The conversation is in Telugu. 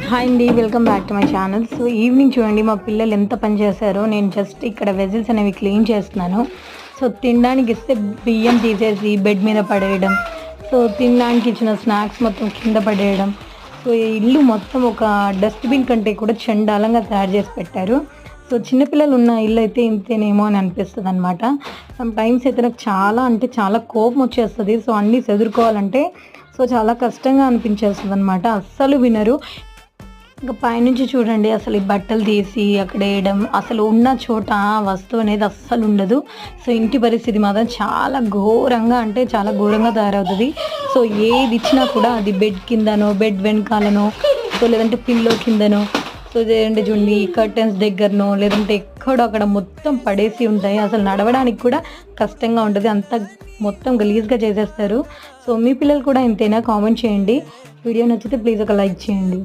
హాయ్ అండి, welcome back to my channel. So evening చూడండి మా పిల్లలు ఎంత పని చేశారో. నేను జస్ట్ ఇక్కడ వెజిల్స్ అనేవి క్లీన్ చేస్తున్నాను. సో తినడానికి ఇస్తే బియ్యం తీసేసి బెడ్ మీద పడేయడం, సో తినడానికి ఇచ్చిన స్నాక్స్ మొత్తం కింద పడేయడం. సో ఈ ఇల్లు మొత్తం ఒక డస్ట్బిన్ కంటే కూడా చండాలంగా తయారు చేసి పెట్టారు. సో చిన్నపిల్లలు ఉన్న ఇల్లు అయితే ఇంతేనేమో అని అనిపిస్తుంది అనమాట. సమ్ టైమ్స్ అయితే నాకు చాలా కోపం వచ్చేస్తుంది. సో అన్నీ చదువుకోవాలంటే సో చాలా కష్టంగా అనిపించేస్తుంది అనమాట. అస్సలు వినరు. ఇంకా పైనుంచి చూడండి, అసలు ఈ బట్టలు తీసి అక్కడ వేయడం, అసలు ఉన్న చోట వస్తువు అనేది అస్సలు ఉండదు. సో ఇంటి పరిస్థితి మాత్రం చాలా ఘోరంగా అంటే చాలా ఘోరంగా తయారవుతుంది. సో ఏది ఇచ్చినా కూడా అది బెడ్ కిందనో, బెడ్ వెనకాలనో, సో లేదంటే పిల్లో కిందనో, సో లేదంటే చూడండి కర్టన్స్ దగ్గరనో, లేదంటే ఎక్కడో అక్కడ మొత్తం పడేసి ఉంటాయి. అసలు నడవడానికి కూడా కష్టంగా ఉంటుంది. అంత మొత్తం గలీజ్గా చేసేస్తారు. సో మీ పిల్లలు కూడా ఇంతేనా? కామెంట్ చేయండి. వీడియో నచ్చితే ప్లీజ్ ఒక లైక్ చేయండి.